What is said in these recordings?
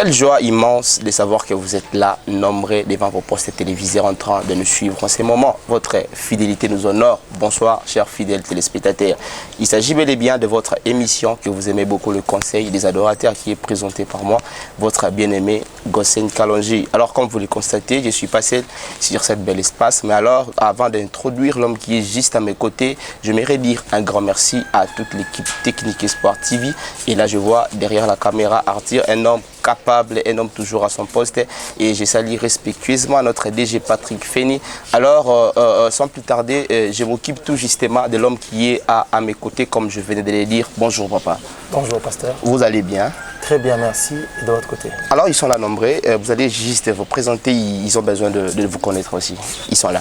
Quelle joie immense de savoir que vous êtes là, nombreux devant vos postes télévisés en train de nous suivre en ces moments. Votre fidélité nous honore. Bonsoir, chers fidèles téléspectateurs. Il s'agit bel et bien de votre émission que vous aimez beaucoup, le Conseil des adorateurs, qui est présenté par moi, votre bien-aimé Gossen Kalonji. Alors, comme vous le constatez, je suis passé sur cette bel espace. Mais alors, avant d'introduire l'homme qui est juste à mes côtés, j'aimerais dire un grand merci à toute l'équipe technique et Sport TV. Et là, je vois derrière la caméra Arthur, un homme capable, un homme toujours à son poste, et je salue respectueusement notre DG Patrick Feni. Alors, sans plus tarder, je m'occupe tout justement de l'homme qui est à mes côtés, comme je venais de le dire. Bonjour papa. Bonjour pasteur. Vous allez bien? Très bien, merci. Et de votre côté? Alors, ils sont là nombreux, vous allez juste vous présenter, ils ont besoin de vous connaître aussi. Ils sont là.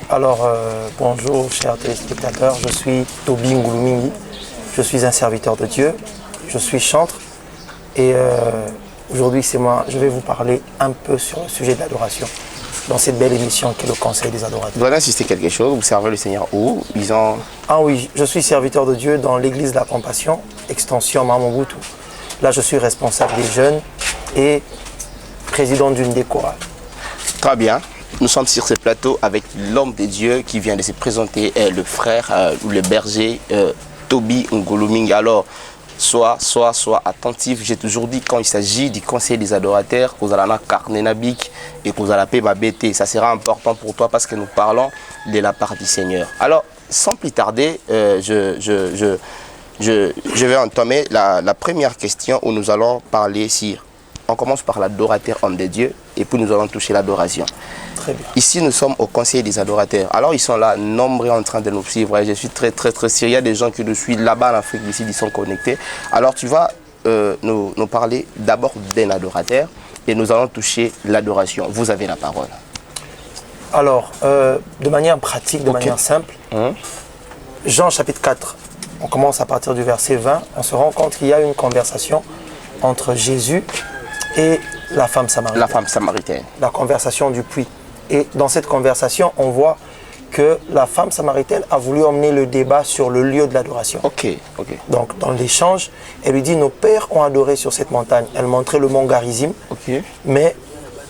Alors, bonjour chers téléspectateurs, je suis Toby Ngulumingi, je suis un serviteur de Dieu, je suis chantre, et aujourd'hui, c'est moi, je vais vous parler un peu sur le sujet de l'adoration dans cette belle émission qui est le Conseil des adorateurs. Vous allez insister quelque chose, vous servez le Seigneur où? Ils ont... Ah oui, je suis serviteur de Dieu dans l'église de la Compassion, extension Mamoubutu. Là, je suis responsable des jeunes et président d'une des chorales. Très bien. Nous sommes sur ce plateau avec l'homme de Dieu qui vient de se présenter, le frère, le berger, Toby Ngulumingi. Alors, sois attentif. J'ai toujours dit, quand il s'agit du Conseil des adorateurs, que vous allez carner nabik et que vous allez m'abêter. Ça sera important pour toi parce que nous parlons de la part du Seigneur. Alors, sans plus tarder, je vais entamer la première question où nous allons parler sur... On commence par l'adorateur homme de Dieu et puis nous allons toucher l'adoration. Très bien. Ici, nous sommes au Conseil des adorateurs. Alors, ils sont là, nombreux en train de nous suivre. Et je suis très sûr. Il y a des gens qui nous suivent là-bas en Afrique, ici, ils sont connectés. Alors, tu vas nous parler d'abord d'un adorateur et nous allons toucher l'adoration. Vous avez la parole. Alors, de manière pratique, de manière simple, Jean chapitre 4, on commence à partir du verset 20, on se rend compte qu'il y a une conversation entre Jésus et la femme samaritaine. La femme samaritaine. La conversation du puits. Et dans cette conversation, on voit que la femme samaritaine a voulu emmener le débat sur le lieu de l'adoration. Ok. Donc, dans l'échange, elle lui dit, nos pères ont adoré sur cette montagne. Elle montrait le mont Garizim. Mais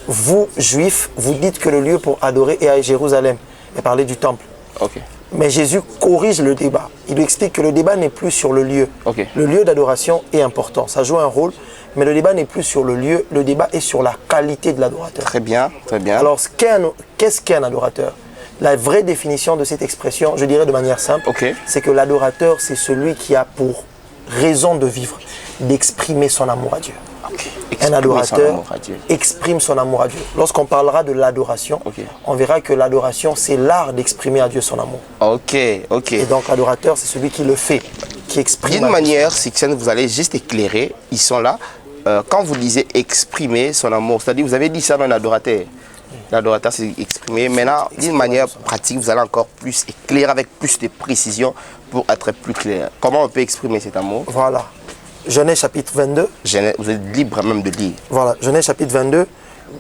vous, juifs, vous dites que le lieu pour adorer est à Jérusalem. Elle parlait du temple. Mais Jésus corrige le débat. Il lui explique que le débat n'est plus sur le lieu. Le lieu d'adoration est important, ça joue un rôle, mais le débat n'est plus sur le lieu, le débat est sur la qualité de l'adorateur. Très bien. Alors, qu'est-ce qu'est un adorateur? La vraie définition de cette expression, je dirais de manière simple, c'est que l'adorateur, c'est celui qui a pour raison de vivre, d'exprimer son amour à Dieu. Un adorateur exprime son amour à Dieu. Lorsqu'on parlera de l'adoration, on verra que l'adoration, c'est l'art d'exprimer à Dieu son amour. Et donc l'adorateur, c'est celui qui le fait, qui exprime. D'une manière, si vous allez juste éclairer, ils sont là. Quand vous disiez exprimer son amour, c'est-à-dire vous avez dit ça dans l'adorateur. L'adorateur, c'est exprimer. Maintenant, d'une manière pratique, vous allez encore plus éclairer avec plus de précision pour être plus clair. Comment on peut exprimer cet amour? Voilà. Genèse chapitre 22. Vous êtes libre même de lire. Voilà, Genèse chapitre 22.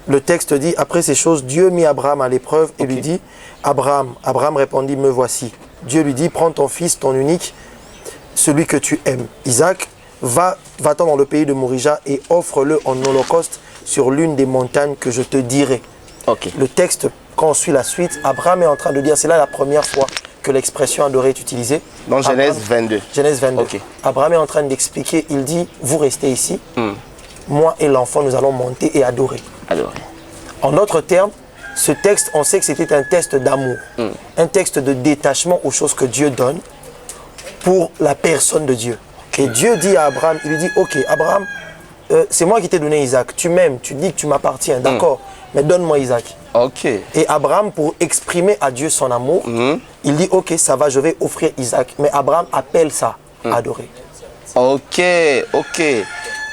Le texte dit, après ces choses, Dieu mit Abraham à l'épreuve et lui dit, Abraham répondit, me voici. Dieu lui dit, prends ton fils, ton unique, celui que tu aimes, Isaac, va-t'en dans le pays de Morija et offre-le en holocauste sur l'une des montagnes que je te dirai. Le texte, quand on suit la suite, Abraham est en train de dire, c'est là la première fois que l'expression adorée est utilisée. Dans Genèse 22. Genèse 22. Abraham est en train d'expliquer, il dit, vous restez ici, moi et l'enfant, nous allons monter et adorer. En d'autres termes, ce texte, on sait que c'était un texte d'amour, un texte de détachement aux choses que Dieu donne pour la personne de Dieu. Et Dieu dit à Abraham, il lui dit, ok, Abraham, c'est moi qui t'ai donné Isaac, tu m'aimes, tu dis que tu m'appartiens, d'accord, mais donne-moi Isaac. Et Abraham, pour exprimer à Dieu son amour, il dit, ok, ça va, je vais offrir Isaac. Mais Abraham appelle ça adorer.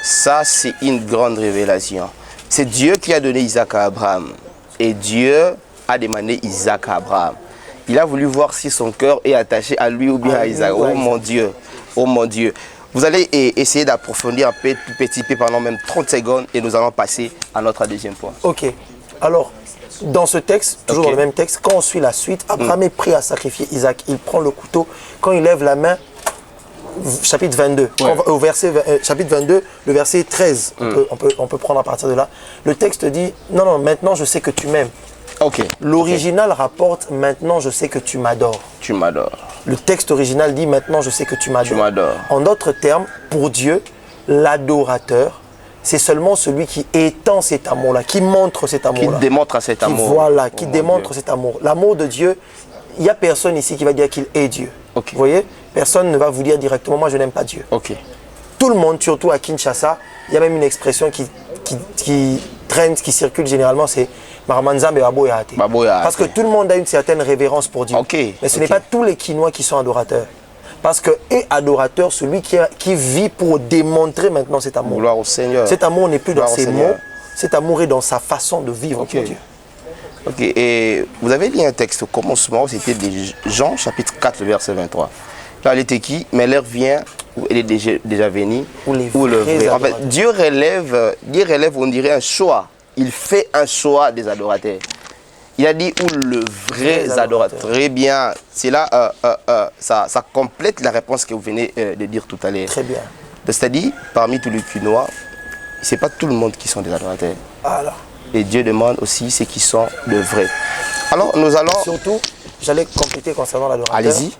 Ça, c'est une grande révélation. C'est Dieu qui a donné Isaac à Abraham. Et Dieu a demandé Isaac à Abraham. Il a voulu voir si son cœur est attaché à lui ou bien à Isaac. Oh mon Dieu, oh mon Dieu. Vous allez essayer d'approfondir un peu, petit peu pendant même 30 secondes et nous allons passer à notre deuxième point. Alors, dans ce texte, toujours dans le même texte, quand on suit la suite, Abraham est prêt à sacrifier Isaac. Il prend le couteau. Quand il lève la main, chapitre 22, chapitre 22, le verset 13, on peut prendre à partir de là. Le texte dit, non, maintenant je sais que tu m'aimes. Okay. L'original rapporte, maintenant je sais que tu m'adores. Tu m'adores. Le texte original dit, maintenant je sais que tu m'adores. Tu m'adores. En d'autres termes, pour Dieu, l'adorateur, c'est seulement celui qui étend cet amour-là, qui montre cet amour-là. Qui démontre cet amour. Voilà, qui démontre cet amour. L'amour de Dieu, il n'y a personne ici qui va dire qu'il est Dieu. Okay. Vous voyez? Personne ne va vous dire directement, moi je n'aime pas Dieu. Okay. Tout le monde, surtout à Kinshasa, il y a même une expression qui traîne, qui circule généralement, c'est Maramanzambe Baboyate. Parce que tout le monde a une certaine révérence pour Dieu. Okay. Mais ce n'est pas tous les Kinois qui sont adorateurs. Parce que est adorateur celui qui vit pour démontrer maintenant cet amour. Gloire au Seigneur. Cet amour n'est plus dans ses mots, cet amour est dans sa façon de vivre pour Dieu. Ok, et vous avez lu un texte au commencement, c'était Jean chapitre 4, le verset 23. Là, elle était qui? Mais l'heure vient où elle est déjà venue. Où le vrai. En fait, Dieu relève, on dirait un choix. Il fait un choix des adorateurs. Il a dit où le vrai adorateur. Très bien. C'est là, ça complète la réponse que vous venez de dire tout à l'heure. Très bien. C'est-à-dire, parmi tous les Kinois, ce n'est pas tout le monde qui sont des adorateurs. Voilà. Et Dieu demande aussi ceux qui sont de vrais. Alors, nous allons... Surtout, j'allais compléter concernant l'adorateur. Allez-y.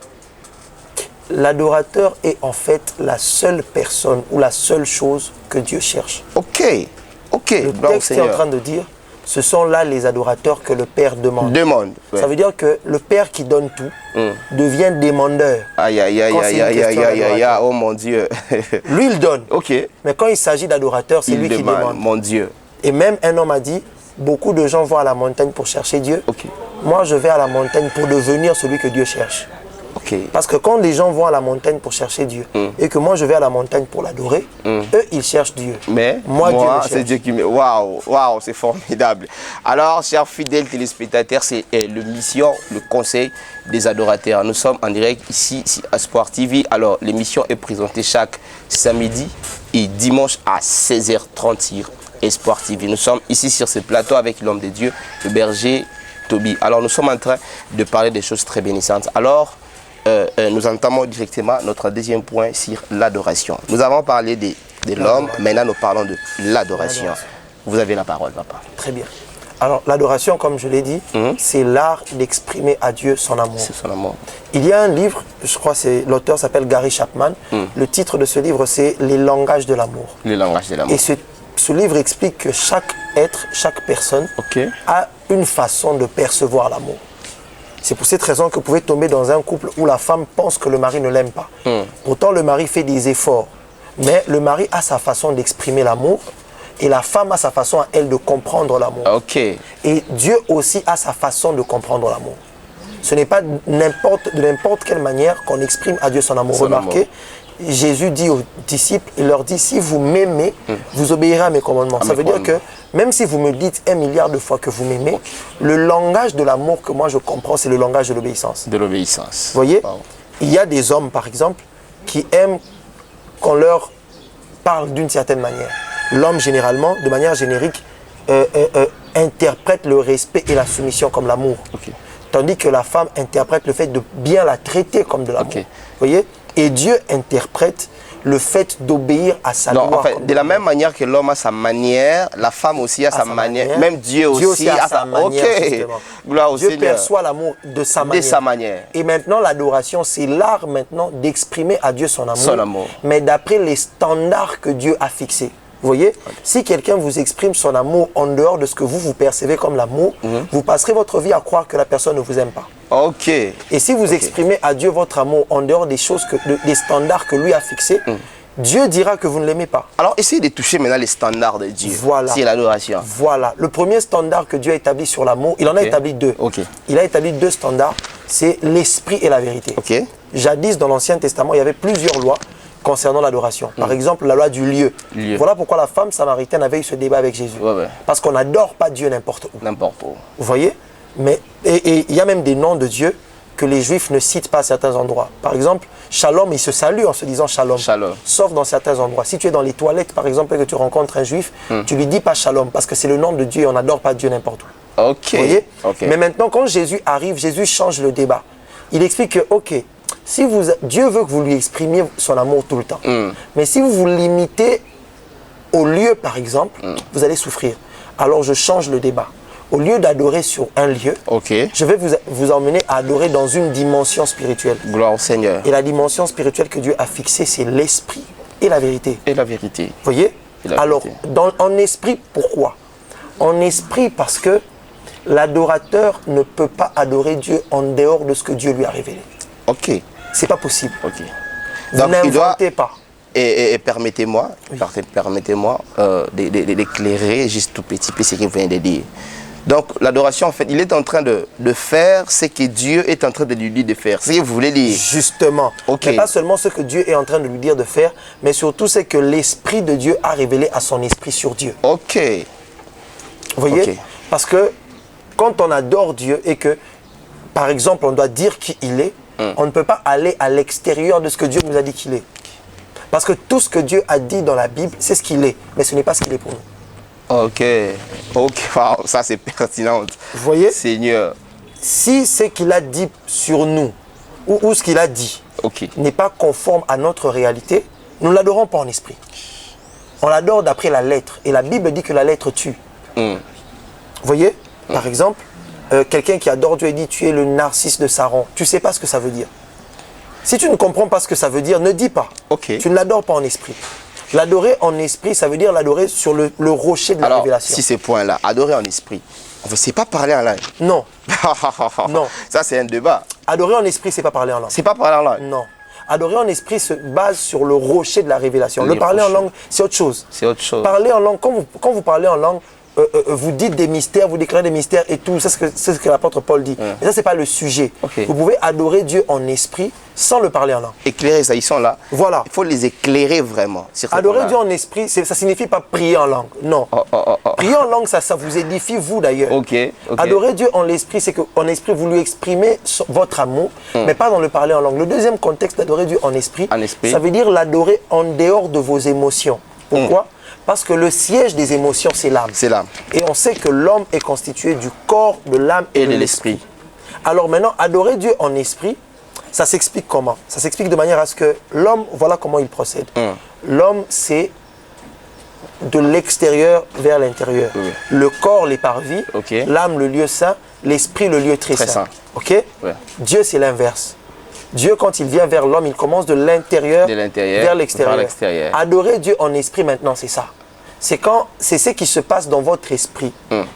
L'adorateur est en fait la seule personne ou la seule chose que Dieu cherche. Ok. Le texte est en train de dire, ce sont là les adorateurs que le Père demande. Ouais. Ça veut dire que le Père qui donne tout devient demandeur. Aïe, oh mon Dieu. Lui, il donne. Ok. Mais quand il s'agit d'adorateur, c'est lui qui demande. Mon Dieu. Et même un homme a dit, beaucoup de gens vont à la montagne pour chercher Dieu. Okay. Moi, je vais à la montagne pour devenir celui que Dieu cherche. Okay. Parce que quand les gens vont à la montagne pour chercher Dieu, et que moi, je vais à la montagne pour l'adorer, eux, ils cherchent Dieu. Mais moi c'est Dieu qui me... Waouh, c'est formidable. Alors, chers fidèles téléspectateurs, c'est le mission, le conseil des adorateurs. Nous sommes en direct ici à Sport TV. Alors, l'émission est présentée chaque samedi et dimanche à 16h30 sur Sport TV. Nous sommes ici sur ce plateau avec l'homme de Dieu, le berger Toby. Alors, nous sommes en train de parler des choses très bénissantes. Alors, nous entamons directement notre deuxième point sur l'adoration. Nous avons parlé de l'homme, maintenant nous parlons de l'adoration. Vous avez la parole, papa. Très bien. Alors, l'adoration, comme je l'ai dit, c'est l'art d'exprimer à Dieu son amour. C'est son amour. Il y a un livre, je crois que l'auteur s'appelle Gary Chapman. Le titre de ce livre, c'est « Les langages de l'amour ». Les langages de l'amour. Et ce livre explique que chaque être, chaque personne a une façon de percevoir l'amour. C'est pour cette raison que vous pouvez tomber dans un couple où la femme pense que le mari ne l'aime pas. Pourtant, le mari fait des efforts. Mais le mari a sa façon d'exprimer l'amour et la femme a sa façon à elle de comprendre l'amour. Et Dieu aussi a sa façon de comprendre l'amour. Ce n'est pas de n'importe quelle manière qu'on exprime à Dieu son amour. Remarquez, Jésus dit aux disciples, il leur dit, si vous m'aimez, vous obéirez à mes commandements. Ça veut dire que même si vous me dites 1 milliard de fois que vous m'aimez, le langage de l'amour que moi je comprends, c'est le langage de l'obéissance. De l'obéissance. Vous voyez, il y a des hommes, par exemple, qui aiment qu'on leur parle d'une certaine manière. L'homme, généralement, de manière générique, interprète le respect et la soumission comme l'amour. Tandis que la femme interprète le fait de bien la traiter comme de l'amour. Vous voyez? Et Dieu interprète le fait d'obéir à sa loi. En fait, de la même manière que l'homme a sa manière, la femme aussi a sa manière. Même Dieu aussi a sa manière. Gloire au Dieu Seigneur. perçoit l'amour de sa manière. De sa manière. Et maintenant, l'adoration, c'est l'art maintenant d'exprimer à Dieu son amour. Son amour. Mais d'après les standards que Dieu a fixés. Vous voyez, si quelqu'un vous exprime son amour en dehors de ce que vous percevez comme l'amour, vous passerez votre vie à croire que la personne ne vous aime pas. Et si vous exprimez à Dieu votre amour en dehors des choses, des standards que lui a fixés, Dieu dira que vous ne l'aimez pas. Alors, essayez de toucher maintenant les standards de Dieu. Voilà. C'est l'adoration. Voilà. Le premier standard que Dieu a établi sur l'amour, il en a établi deux. Il a établi deux standards, c'est l'esprit et la vérité. Jadis, dans l'Ancien Testament, il y avait plusieurs lois concernant l'adoration. Par exemple, la loi du lieu. Voilà pourquoi la femme samaritaine avait eu ce débat avec Jésus. Parce qu'on n'adore pas Dieu n'importe où. N'importe où. Vous voyez? Et il y a même des noms de Dieu que les Juifs ne citent pas à certains endroits. Par exemple, Shalom, il se salue en se disant Shalom. Sauf dans certains endroits. Si tu es dans les toilettes, par exemple, et que tu rencontres un Juif, tu lui dis pas Shalom, parce que c'est le nom de Dieu et on n'adore pas Dieu n'importe où. Vous voyez? Mais maintenant, quand Jésus arrive, Jésus change le débat. Il explique que, Dieu veut que vous lui exprimiez son amour tout le temps. Mais si vous vous limitez au lieu, par exemple, vous allez souffrir. Alors je change le débat. Au lieu d'adorer sur un lieu, je vais vous emmener à adorer dans une dimension spirituelle. Gloire au Seigneur. Et la dimension spirituelle que Dieu a fixée, c'est l'esprit et la vérité. Et la vérité. Vous voyez? Alors, en esprit, pourquoi? En esprit, parce que l'adorateur ne peut pas adorer Dieu en dehors de ce que Dieu lui a révélé. Ok. C'est pas possible. Ok. Vous n'inventez pas. Et permettez-moi d'éclairer juste tout petit peu ce qu'il vient de dire. Donc, l'adoration, en fait, il est en train de faire ce que Dieu est en train de lui dire de faire. C'est ce que vous voulez dire. Justement. Mais pas seulement ce que Dieu est en train de lui dire de faire, mais surtout ce que l'Esprit de Dieu a révélé à son esprit sur Dieu. Ok. Vous voyez? Parce que quand on adore Dieu et que, par exemple, on doit dire qui il est, on ne peut pas aller à l'extérieur de ce que Dieu nous a dit qu'il est. Parce que tout ce que Dieu a dit dans la Bible, c'est ce qu'il est, mais ce n'est pas ce qu'il est pour nous. Ok, wow, ça c'est pertinent. Vous voyez? Seigneur. Si ce qu'il a dit sur nous, ou ce qu'il a dit, n'est pas conforme à notre réalité, nous ne l'adorons pas en esprit. On l'adore d'après la lettre. Et la Bible dit que la lettre tue. Vous voyez? Par exemple, quelqu'un qui adore Dieu et dit tu es le narcisse de Saron. Tu ne sais pas ce que ça veut dire. Si tu ne comprends pas ce que ça veut dire, ne dis pas. Tu ne l'adores pas en esprit. L'adorer en esprit, ça veut dire l'adorer sur le rocher de la révélation. Si ces points-là, adorer en esprit, on ne sait pas parler en langue. Non. Non. Ça, c'est un débat. Adorer en esprit, c'est pas parler en langue. C'est pas parler en langue. Non. Adorer en esprit se base sur le rocher de la révélation. Le parler en langue, c'est autre chose. C'est autre chose. Parler en langue, quand vous parlez en langue, vous dites des mystères, vous déclarez des mystères et tout. C'est ce que l'apôtre Paul dit. Mais ça, ce n'est pas le sujet. Vous pouvez adorer Dieu en esprit sans le parler en langue. Éclairer ça, ils sont là. Voilà. Il faut les éclairer vraiment. Adorer Dieu en esprit, ça ne signifie pas prier en langue. Non. Prier en langue, ça vous édifie, vous d'ailleurs. Adorer Dieu en esprit, c'est qu'en esprit, vous lui exprimez votre amour, mais pas dans le parler en langue. Le deuxième contexte d'adorer Dieu en esprit, ça veut dire l'adorer en dehors de vos émotions. Pourquoi? Parce que le siège des émotions, c'est l'âme. C'est l'âme. Et on sait que l'homme est constitué du corps, de l'âme et de l'esprit. Alors maintenant, adorer Dieu en esprit, ça s'explique comment? Ça s'explique de manière à ce que l'homme, voilà comment il procède. L'homme, c'est de l'extérieur vers l'intérieur. Le corps, les parvis, l'âme, le lieu saint, l'esprit, le lieu très saint. Dieu, c'est l'inverse. Dieu, quand il vient vers l'homme, il commence de l'intérieur vers l'extérieur. Adorer Dieu en esprit maintenant, c'est ça. C'est ce qui se passe dans votre esprit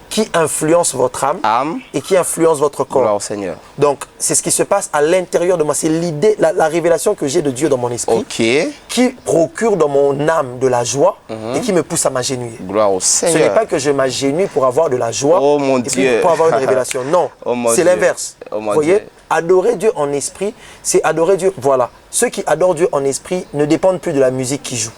qui influence votre âme et qui influence votre corps. Seigneur. Donc, c'est ce qui se passe à l'intérieur de moi. C'est l'idée, la révélation que j'ai de Dieu dans mon esprit qui procure dans mon âme de la joie et qui me pousse à m'agenouiller. Gloire au Seigneur. Ce n'est pas que je m'agenouille pour avoir de la joie et pour avoir une révélation. Non, c'est l'inverse. Vous voyez? Adorer Dieu en esprit, c'est adorer Dieu. Voilà. Ceux qui adorent Dieu en esprit ne dépendent plus de la musique qu'ils jouent.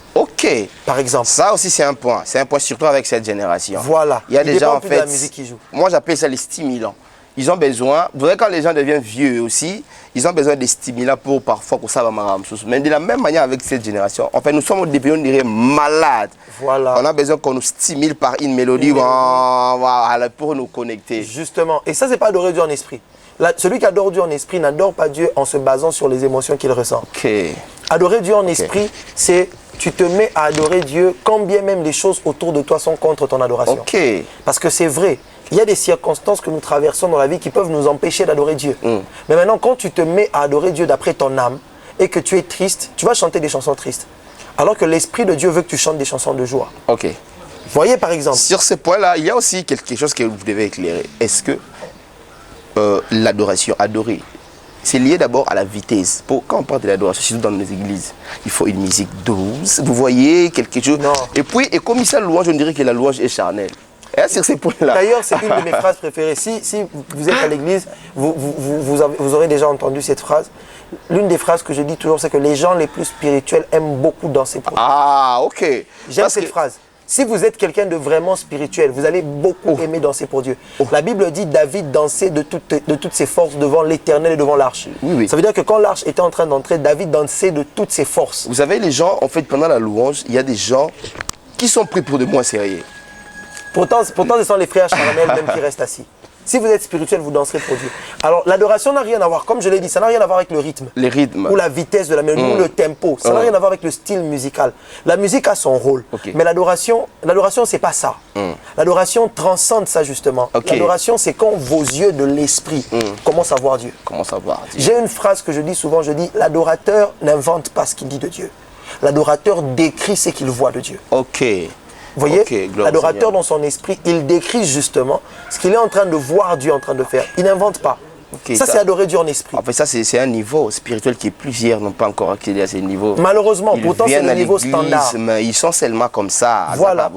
Par exemple. Ça aussi, c'est un point. C'est un point surtout avec cette génération. Voilà. Il y a des gens, en fait, de la musique qu'ils jouent. Moi, j'appelle ça les stimulants. Ils ont besoin, vous voyez, quand les gens deviennent vieux aussi, ils ont besoin des stimulants pour parfois que ça va marrer. Mais de la même manière avec cette génération, en fait, nous sommes des pays, on dirait, malades. Voilà. On a besoin qu'on nous stimule par une mélodie pour nous connecter. Justement. Et ça, c'est pas adorer Dieu en esprit. Celui qui adore Dieu en esprit n'adore pas Dieu en se basant sur les émotions qu'il ressent. Adorer Dieu en esprit, c'est tu te mets à adorer Dieu quand bien même les choses autour de toi sont contre ton adoration. Parce que c'est vrai, il y a des circonstances que nous traversons dans la vie qui peuvent nous empêcher d'adorer Dieu. Mais maintenant, quand tu te mets à adorer Dieu d'après ton âme et que tu es triste, tu vas chanter des chansons tristes. Alors que l'Esprit de Dieu veut que tu chantes des chansons de joie. Vous voyez par exemple. Sur ce point-là, il y a aussi quelque chose que vous devez éclairer. Est-ce que l'adoration, adorer, c'est lié d'abord à la vitesse. Quand on parle de l'adoration, surtout dans nos églises, il faut une musique douce, vous voyez, quelque chose. Et puis, et comme ça, la louange, on dirait que la louange est charnelle. Et sur ces points-là. D'ailleurs, c'est une de mes phrases préférées. Si vous êtes à l'église, vous aurez déjà entendu cette phrase. L'une des phrases que je dis toujours, c'est que les gens les plus spirituels aiment beaucoup danser pour Dieu. J'aime cette phrase. Si vous êtes quelqu'un de vraiment spirituel, vous allez beaucoup aimer danser pour Dieu. La Bible dit David dansait de toutes ses forces devant l'Éternel et devant l'arche. Ça veut dire que quand l'arche était en train d'entrer, David dansait de toutes ses forces. Vous savez, les gens, en fait, pendant la louange, il y a des gens qui sont pris pour de moins sérieux. Pourtant, ce sont les frères charnels même qui restent assis. Si vous êtes spirituel, vous danserez pour Dieu. Alors, l'adoration n'a rien à voir, comme je l'ai dit, ça n'a rien à voir avec le rythme. Les rythmes. Ou la vitesse de la mélodie, ou le tempo. Ça n'a rien à voir avec le style musical. La musique a son rôle. Mais l'adoration, c'est pas ça. L'adoration transcende ça, justement. L'adoration, c'est quand vos yeux de l'esprit commencent à voir Dieu. J'ai une phrase que je dis souvent, je dis, l'adorateur n'invente pas ce qu'il dit de Dieu. L'adorateur décrit ce qu'il voit de Dieu. Vous voyez, l'adorateur dans son esprit, il décrit justement ce qu'il est en train de voir Dieu en train de faire. Il n'invente pas. Ça, c'est adorer Dieu en esprit. En fait, ça, c'est un niveau spirituel qui est plusieurs n'ont pas encore accédé à ce niveau. Malheureusement, pourtant, c'est le niveau standard. Mais ils sont seulement comme ça. Voilà.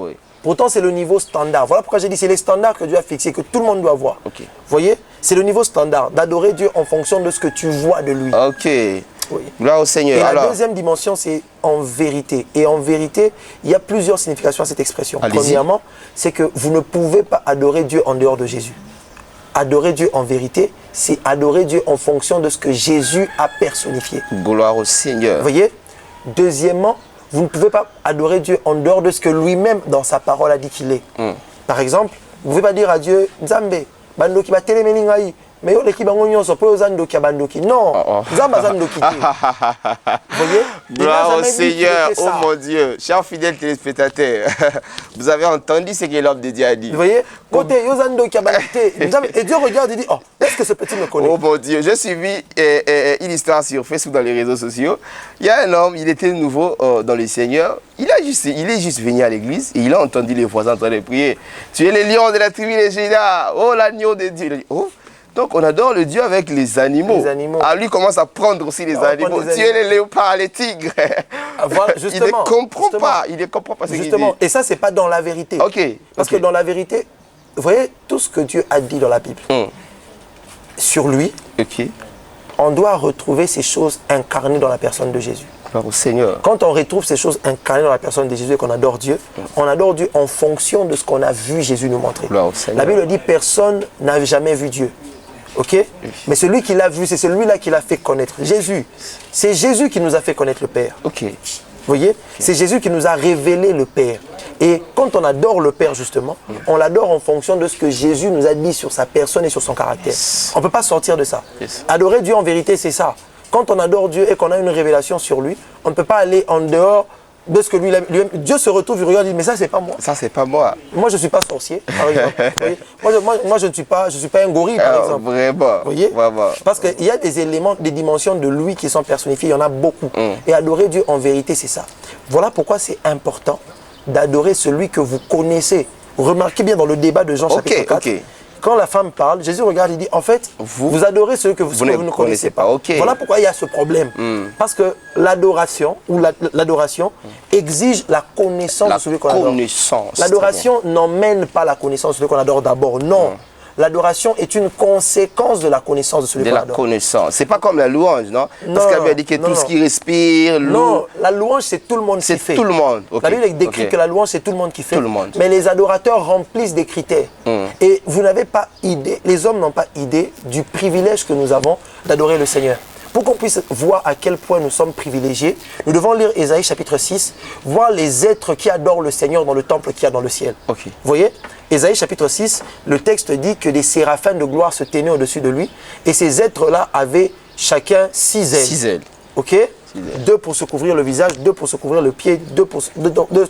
Pourtant, c'est le niveau standard. Voilà pourquoi j'ai dit, c'est les standards que Dieu a fixés, que tout le monde doit voir. Vous voyez, c'est le niveau standard, d'adorer Dieu en fonction de ce que tu vois de lui. Gloire au Seigneur. Et la deuxième dimension, c'est en vérité. Et en vérité, il y a plusieurs significations à cette expression. Premièrement, c'est que vous ne pouvez pas adorer Dieu en dehors de Jésus. Adorer Dieu en vérité, c'est adorer Dieu en fonction de ce que Jésus a personnifié. Gloire au Seigneur. Vous voyez? Deuxièmement, vous ne pouvez pas adorer Dieu en dehors de ce que lui-même, dans sa parole, a dit qu'il est. Par exemple, vous ne pouvez pas dire à Dieu, Nzambe, bandoki ba telemeningai. Mais l'équipe a zandoki abandoki. Non, Zamba zandoki. Vous voyez? Gloire au Seigneur, oh mon Dieu, chers fidèles téléspectateurs, vous avez entendu ce que l'homme de Dieu a dit. Vous voyez? Côté zandoki abandoki. Et Dieu regarde et dit, oh, est-ce que ce petit me connaît? Oh mon Dieu, j'ai suivi une histoire sur Facebook, dans les réseaux sociaux. Il y a un homme, il était nouveau dans le Seigneur. Il est juste venu à l'église et il a entendu les voisins en train de prier. Tu es le lion de la tribu de Juda. Oh, l'agneau de Dieu. Il a dit, oh. Donc on adore le Dieu avec les animaux. Ah, lui commence à prendre aussi les animaux. Tu es les léopards, les tigres. Voilà, il ne comprend pas. Il ne comprend pas ce qu'il dit. Et ça, ce n'est pas dans la vérité. Parce que dans la vérité, vous voyez, tout ce que Dieu a dit dans la Bible, sur lui, on doit retrouver ces choses incarnées dans la personne de Jésus. Au Seigneur. Quand on retrouve ces choses incarnées dans la personne de Jésus et qu'on adore Dieu, on adore Dieu en fonction de ce qu'on a vu Jésus nous montrer. La Bible dit, personne n'a jamais vu Dieu. Mais celui qui l'a vu, c'est celui-là qui l'a fait connaître. Jésus. C'est Jésus qui nous a fait connaître le Père. Vous voyez? C'est Jésus qui nous a révélé le Père. Et quand on adore le Père, justement, on l'adore en fonction de ce que Jésus nous a dit sur sa personne et sur son caractère. On ne peut pas sortir de ça. Adorer Dieu en vérité, c'est ça. Quand on adore Dieu et qu'on a une révélation sur lui, on ne peut pas aller en dehors de ce que lui-même. Dieu se retrouve, il regarde et dit, mais ça, c'est pas moi. Ça, c'est pas moi. Moi, je ne suis pas sorcier, par exemple. moi, je ne suis pas un gorille, par exemple. Vraiment. Vous voyez? Parce qu'il y a des éléments, des dimensions de lui qui sont personnifiés, il y en a beaucoup. Et adorer Dieu en vérité, c'est ça. Voilà pourquoi c'est important d'adorer celui que vous connaissez. Remarquez bien dans le débat de Jean chapitre 4. Quand la femme parle, Jésus regarde et dit, en fait, vous adorez ceux que vous ne connaissez pas. Voilà pourquoi il y a ce problème. Parce que l'adoration exige la connaissance de celui qu'on adore. L'adoration n'emmène pas la connaissance de celui qu'on adore d'abord, non. L'adoration est une conséquence de la connaissance de celui qu'on adore. De la connaissance. C'est pas comme la louange, non? Parce qu'elle a dit que tout ce qui respire, non, la louange, c'est tout le monde qui fait. C'est tout le monde. La Bible décrit que la louange, c'est tout le monde qui fait. Mais les adorateurs remplissent des critères. Et vous n'avez pas idée, les hommes n'ont pas idée du privilège que nous avons d'adorer le Seigneur. Pour qu'on puisse voir à quel point nous sommes privilégiés, nous devons lire Ésaïe chapitre 6, voir les êtres qui adorent le Seigneur dans le temple qu'il y a dans le ciel. Vous voyez? Ésaïe chapitre 6, le texte dit que des séraphins de gloire se tenaient au-dessus de lui. Et ces êtres-là avaient chacun 6 ailes. 6 ailes. 2 pour se couvrir le visage, 2 pour se couvrir le pied, 2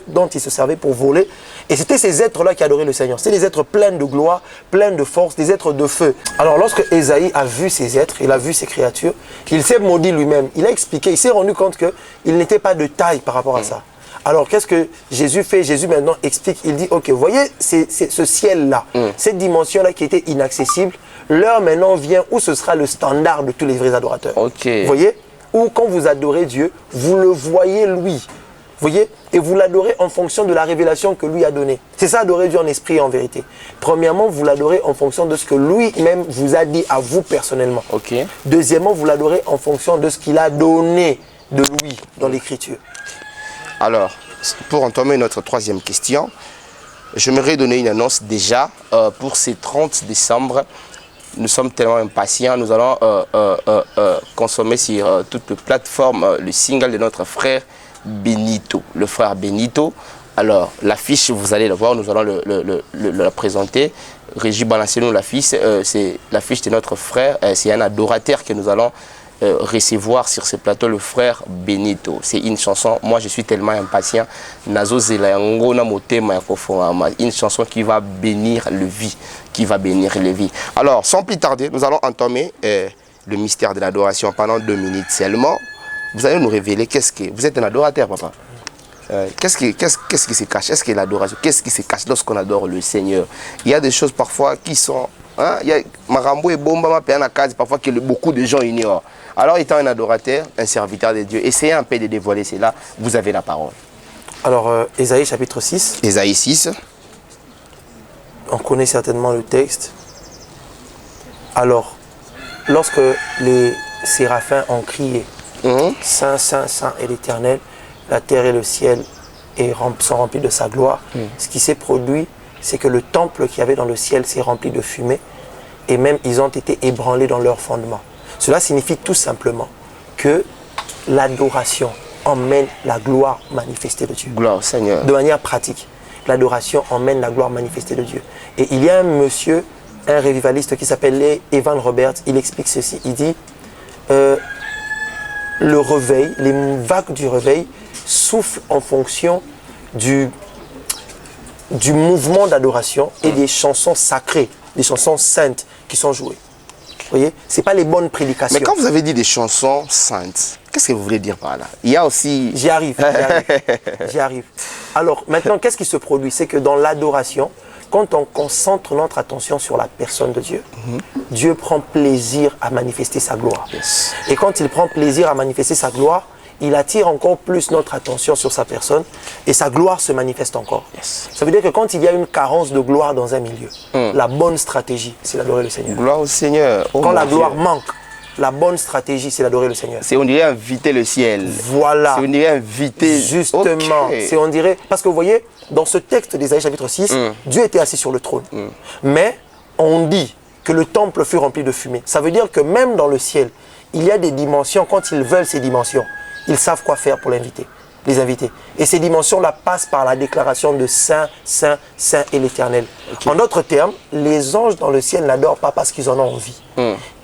dont ils se servaient pour voler. Et c'était ces êtres-là qui adoraient le Seigneur. C'était des êtres pleins de gloire, pleins de force, des êtres de feu. Alors lorsque Ésaïe a vu ces êtres, il a vu ces créatures, il s'est maudit lui-même. Il a expliqué, il s'est rendu compte qu'il n'était pas de taille par rapport à ça. Alors qu'est-ce que Jésus fait? Jésus maintenant explique, il dit, ok, vous voyez ce ciel-là, cette dimension-là qui était inaccessible, l'heure maintenant vient où ce sera le standard de tous les vrais adorateurs. Vous voyez? Ou quand vous adorez Dieu, vous le voyez lui. Vous voyez? Et vous l'adorez en fonction de la révélation que lui a donnée. C'est ça, adorer Dieu en esprit et en vérité. Premièrement, vous l'adorez en fonction de ce que lui-même vous a dit à vous personnellement. Deuxièmement, vous l'adorez en fonction de ce qu'il a donné de lui dans l'Écriture. Alors, pour entamer notre troisième question, j'aimerais donner une annonce déjà pour ces 30 décembre. Nous sommes tellement impatients, nous allons consommer sur toutes les plateformes le single de notre frère Benito. Le frère Benito, Alors, l'affiche, vous allez la voir, nous allons la présenter. Régis, balancez-nous l'affiche. C'est l'affiche de notre frère. C'est un adorateur que nous allons recevoir sur ce plateau, le frère Benito. C'est une chanson, moi je suis tellement impatient. Une chanson qui va bénir le vie. Qui va bénir le vie. Alors, sans plus tarder, nous allons entamer le mystère de l'adoration pendant 2 minutes seulement. Vous allez nous révéler qu'est-ce que... Vous êtes un adorateur, papa. Qu'est-ce qui se cache? Est-ce que l'adoration, qu'est-ce qui se cache lorsqu'on adore le Seigneur? Il y a des choses parfois qui sont... Hein, il y a Marambo et Bomba, parfois que beaucoup de gens ignorent. Alors, étant un adorateur, un serviteur de Dieu, essayez un peu de dévoiler cela. Vous avez la parole. Alors, Ésaïe chapitre 6. Ésaïe 6. On connaît certainement le texte. Alors, lorsque les séraphins ont crié, Saint, Saint, Saint est l'Éternel, la terre et le ciel sont remplis de sa gloire. Ce qui s'est produit, c'est que le temple qu'il y avait dans le ciel s'est rempli de fumée et même ils ont été ébranlés dans leur fondement. Cela signifie tout simplement que l'adoration emmène la gloire manifestée de Dieu. Gloire au Seigneur. De manière pratique, l'adoration emmène la gloire manifestée de Dieu. Et il y a un monsieur, un révivaliste qui s'appelle Evan Roberts, il explique ceci. Il dit, le réveil, les vagues du réveil soufflent en fonction du mouvement d'adoration et des chansons sacrées, des chansons saintes qui sont jouées. Vous voyez, ce n'est pas les bonnes prédications. Mais quand vous avez dit des chansons saintes, qu'est-ce que vous voulez dire par là? Il y a aussi... J'y arrive. Alors, maintenant, qu'est-ce qui se produit? C'est que dans l'adoration, quand on concentre notre attention sur la personne de Dieu, Dieu prend plaisir à manifester sa gloire. Yes. Et quand il prend plaisir à manifester sa gloire, il attire encore plus notre attention sur sa personne et sa gloire se manifeste encore. Yes. Ça veut dire que quand il y a une carence de gloire dans un milieu, la bonne stratégie, c'est d'adorer le Seigneur. Gloire au Seigneur. Oh, quand la gloire Dieu. manque, la bonne stratégie, c'est d'adorer le Seigneur. C'est on dirait inviter le ciel. Voilà. C'est on dirait inviter... Justement. Okay. C'est on dirait... Parce que vous voyez, dans ce texte d'Ésaïe chapitre 6, Dieu était assis sur le trône. Mais on dit que le temple fut rempli de fumée. Ça veut dire que même dans le ciel, il y a des dimensions, quand ils veulent ces dimensions, ils savent quoi faire pour les inviter. Et ces dimensions-là passent par la déclaration de Saint, Saint, Saint et l'Éternel. Okay. En d'autres termes, les anges dans le ciel n'adorent pas parce qu'ils en ont envie.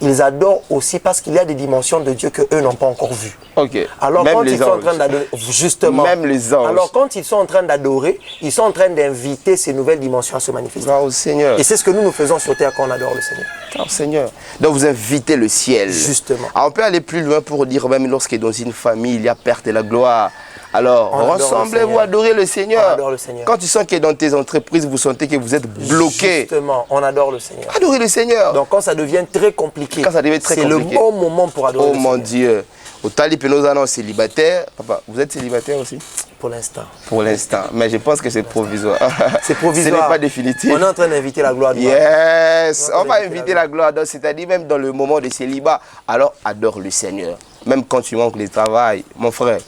Ils adorent aussi parce qu'il y a des dimensions de Dieu qu'eux n'ont pas encore vues. Okay. Alors même quand les ils sont anges. en train d'adorer, justement. Même les anges. Alors quand ils sont en train d'adorer, ils sont en train d'inviter ces nouvelles dimensions à se manifester. Gloire au Seigneur. Et c'est ce que nous faisons sur terre quand on adore le Seigneur. Gloire au Seigneur. Donc vous invitez le ciel. Justement. Alors, on peut aller plus loin pour dire même lorsque dans une famille il y a perte de la gloire. Alors, ressemblez-vous, adorez le Seigneur. On adore le Seigneur. Quand tu sens que dans tes entreprises, vous sentez que vous êtes bloqué. Justement, on adore le Seigneur. Adorez le Seigneur. Donc quand ça devient très compliqué, c'est le bon moment pour adorer le Seigneur. Oh mon Dieu. Au Talib et nos annonces célibataires. Papa, vous êtes célibataire aussi? Pour l'instant. Pour l'instant. Mais je pense que c'est provisoire. C'est provisoire. Ce n'est pas définitif. On est en train d'inviter la gloire de Dieu. Yes. On va inviter la gloire de Dieu. C'est-à-dire même dans le moment de célibat. Alors adore le Seigneur. Même quand tu manques le travail. Mon frère,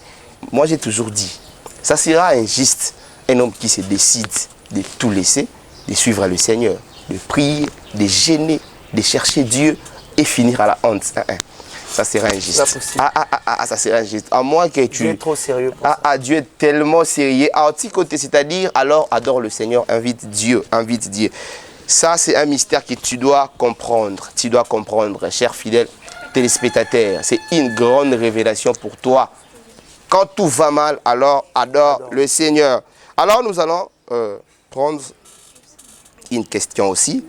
moi j'ai toujours dit, ça sera injuste un homme qui se décide de tout laisser, de suivre le Seigneur, de prier, de gêner, de chercher Dieu et finir à la honte. Ça sera injuste. Ça sera injuste. À moins que tu... Dieu est trop sérieux pour ça. Dieu est tellement sérieux. À petit côté, c'est-à-dire, alors adore le Seigneur, invite Dieu, invite Dieu. Ça, c'est un mystère que tu dois comprendre. Tu dois comprendre, cher fidèle téléspectateur. C'est une grande révélation pour toi. Quand tout va mal, alors adore le Seigneur. Alors nous allons prendre une question aussi.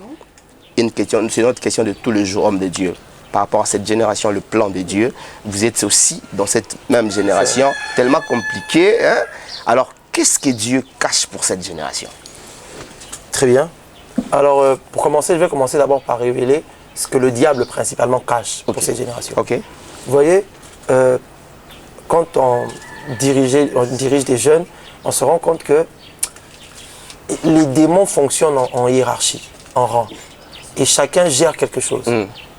Une question, c'est notre question de tous les jours, homme de Dieu. Par rapport à cette génération, le plan de Dieu. Vous êtes aussi dans cette même génération, tellement compliquée. Hein? Alors, qu'est-ce que Dieu cache pour cette génération? Très bien. Alors, pour commencer, je vais commencer d'abord par révéler ce que le diable principalement cache pour cette génération. Okay. Vous voyez, quand on dirige des jeunes, on se rend compte que les démons fonctionnent en hiérarchie, en rang. Et chacun gère quelque chose.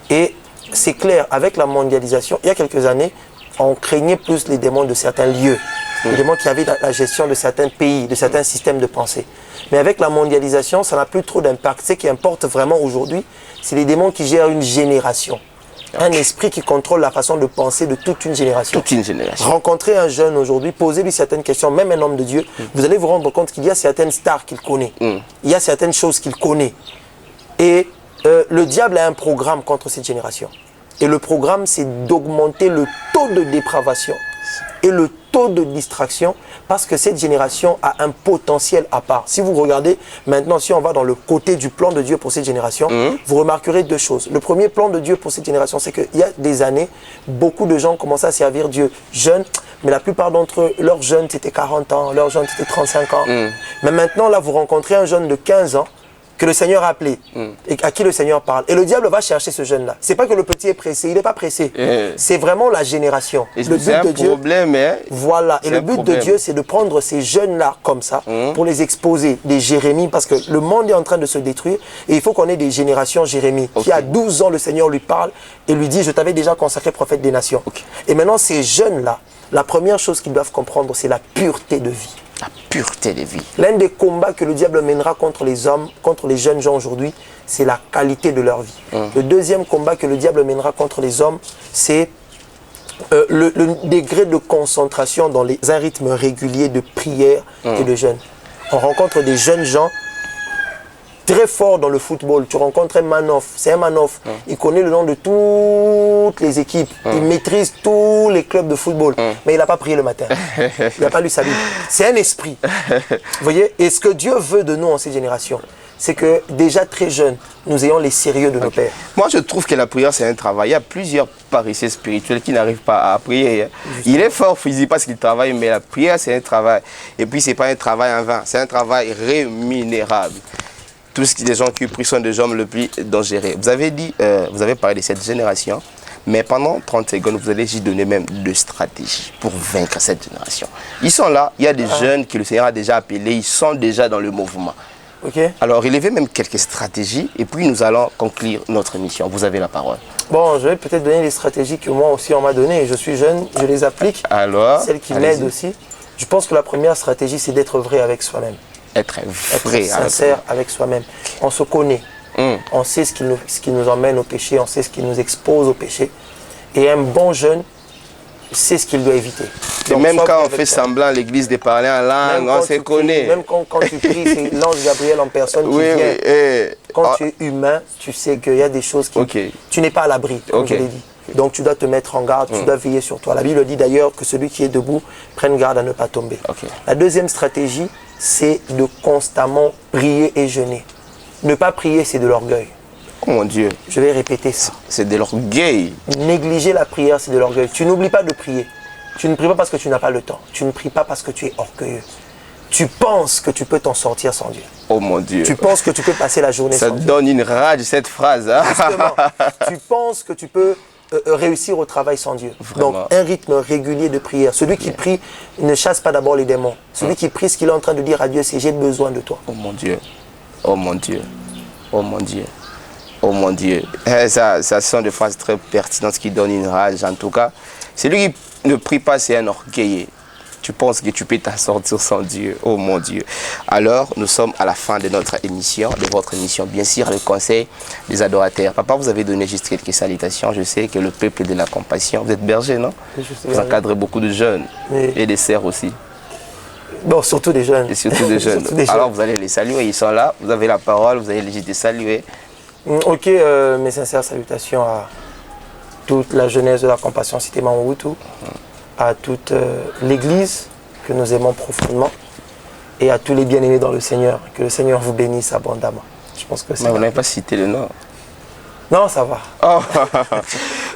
Et c'est clair, avec la mondialisation, il y a quelques années, on craignait plus les démons de certains lieux. Les démons qui avaient la gestion de certains pays, de certains systèmes de pensée. Mais avec la mondialisation, ça n'a plus trop d'impact. Ce qui importe vraiment aujourd'hui, c'est les démons qui gèrent une génération. Un esprit qui contrôle la façon de penser de toute une génération. Toute une génération. Rencontrez un jeune aujourd'hui, posez-lui certaines questions, même un homme de Dieu, vous allez vous rendre compte qu'il y a certaines stars qu'il connaît. Il y a certaines choses qu'il connaît. Et le diable a un programme contre cette génération. Et le programme, c'est d'augmenter le taux de dépravation et le taux de distraction, parce que cette génération a un potentiel à part. Si vous regardez maintenant, si on va dans le côté du plan de Dieu pour cette génération, vous remarquerez deux choses. Le premier plan de Dieu pour cette génération, c'est qu'il y a des années, beaucoup de gens commençaient à servir Dieu jeunes, mais la plupart d'entre eux, leurs jeunes c'était 40 ans, leurs jeunes c'était 35 ans. Mais maintenant, là, vous rencontrez un jeune de 15 ans, que le Seigneur a appelé et à qui le Seigneur parle. Et le diable va chercher ce jeune-là. C'est pas que le petit est pressé, il n'est pas pressé. C'est vraiment la génération. Et le but de Dieu, voilà. Et le but de Dieu, c'est de prendre ces jeunes-là comme ça pour les exposer, des Jérémies, parce que le monde est en train de se détruire et il faut qu'on ait des générations Jérémie. Qui a 12 ans, le Seigneur lui parle et lui dit, je t'avais déjà consacré prophète des nations. Et maintenant, ces jeunes-là, la première chose qu'ils doivent comprendre, c'est la pureté de vie. La pureté de vie. L'un des combats que le diable mènera contre les hommes, contre les jeunes gens aujourd'hui, c'est la qualité de leur vie. Le deuxième combat que le diable mènera contre les hommes, c'est le degré de concentration dans un rythme régulier de prière et de jeûne. On rencontre des jeunes gens très forts dans le football. Tu rencontres un man-off, c'est un man-off. Il connaît le nom de toutes les équipes. Il maîtrise tous les clubs de football. Mais il n'a pas prié le matin. Il n'a pas lu sa Bible. C'est un esprit. Vous voyez? Et ce que Dieu veut de nous en cette génération, c'est que déjà très jeunes, nous ayons les sérieux de nos pères. Moi, je trouve que la prière, c'est un travail. Il y a plusieurs paresseux spirituels qui n'arrivent pas à prier. Il est fort physiquement parce qu'il travaille, mais la prière, c'est un travail. Et puis, ce n'est pas un travail en vain. C'est un travail rémunérable. Tous les gens qui prient sont des hommes le plus dangereux. Vous avez dit, vous avez parlé de cette génération, mais pendant 30 secondes, vous allez juste donner même deux stratégies pour vaincre cette génération. Ils sont là, il y a des jeunes que le Seigneur a déjà appelés, ils sont déjà dans le mouvement. Alors, il y avait même quelques stratégies, et puis nous allons conclure notre mission. Vous avez la parole. Bon, je vais peut-être donner les stratégies que moi aussi on m'a données. Je suis jeune, je les applique. Alors, celles qui m'aident aussi. Je pense que la première stratégie, c'est d'être vrai avec soi-même. Être vrai, être sincère avec soi-même. On se connaît. On sait ce qui nous emmène au péché, on sait ce qui nous expose au péché. Et un bon jeune sait ce qu'il doit éviter. Et même quand on fait semblant à l'église de parler en langue, on se connaît. Même quand tu pries, c'est l'ange Gabriel en personne qui vient. Quand tu es humain, tu sais qu'il y a des choses qui... Tu n'es pas à l'abri, comme je l'ai dit. Donc tu dois te mettre en garde, tu dois veiller sur toi. La Bible dit d'ailleurs que celui qui est debout prenne garde à ne pas tomber. La deuxième stratégie, c'est de constamment prier et jeûner. Ne pas prier, c'est de l'orgueil. Oh mon Dieu. Je vais répéter ça. C'est de l'orgueil. Négliger la prière, c'est de l'orgueil. Tu n'oublies pas de prier. Tu ne pries pas parce que tu n'as pas le temps. Tu ne pries pas parce que tu es orgueilleux. Tu penses que tu peux t'en sortir sans Dieu. Oh mon Dieu. Tu penses que tu peux passer la journée sans Dieu. Ça donne une rage, cette phrase. Hein? Justement, tu penses que tu peux réussir au travail sans Dieu. Vraiment. Donc, un rythme régulier de prière. Celui qui prie ne chasse pas d'abord les démons. Celui qui prie, ce qu'il est en train de dire à Dieu, c'est « j'ai besoin de toi ». Oh mon Dieu. Oh mon Dieu. Oh mon Dieu. Oh mon Dieu. Ça sont des phrases très pertinentes qui donnent une rage. En tout cas, celui qui ne prie pas, c'est un orgueilleux. Tu penses que tu peux t'en sortir sans Dieu. Oh mon Dieu. Alors, nous sommes à la fin de notre émission, de votre émission. Bien sûr, le conseil des adorateurs. Papa, vous avez donné juste quelques salutations. Je sais que le peuple de la compassion, vous êtes berger, non? Vous encadrez beaucoup de jeunes et des sœurs aussi. Bon, surtout des jeunes. Et surtout des jeunes. Alors, vous allez les saluer. Ils sont là. Vous avez la parole. Vous allez les saluer. Ok, mes sincères salutations à toute la jeunesse de la compassion Cité Mamoutou, à toute l'église que nous aimons profondément et à tous les bien-aimés dans le Seigneur. Que le Seigneur vous bénisse abondamment. Je pense que c'est. Mais vous n'avez pas cité le nom. Non, ça va. Oh.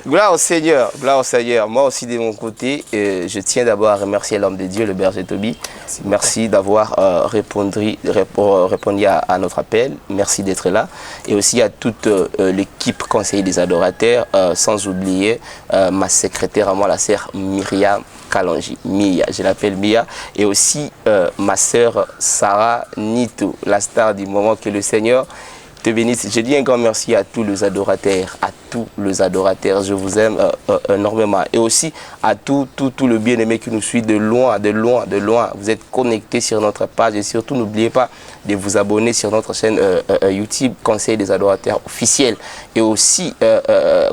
Gloire au Seigneur, gloire au Seigneur. Moi aussi de mon côté, je tiens d'abord à remercier l'homme de Dieu, le berger Toby. Merci d'avoir répondu à notre appel. Merci d'être là. Et aussi à toute l'équipe conseiller des adorateurs, sans oublier ma secrétaire à moi, la sœur Myriam Kalonji. Mia, je l'appelle Mia. Et aussi ma sœur Sarah Nito, la star du moment que le Seigneur te bénisse. Je dis un grand merci à tous les adorateurs, Je vous aime énormément. Et aussi à tout le bien-aimé qui nous suit de loin. Vous êtes connectés sur notre page et surtout n'oubliez pas de vous abonner sur notre chaîne YouTube Conseil des adorateurs officiel. Et aussi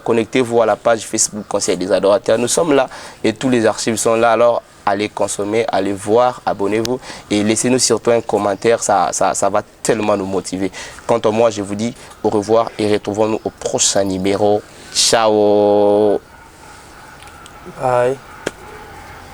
connectez-vous à la page Facebook Conseil des adorateurs. Nous sommes là et tous les archives sont là. Alors allez consommer, allez voir, abonnez-vous et laissez-nous surtout un commentaire, ça va tellement nous motiver. Quant à moi, je vous dis au revoir et retrouvons-nous au prochain numéro. Ciao. Bye.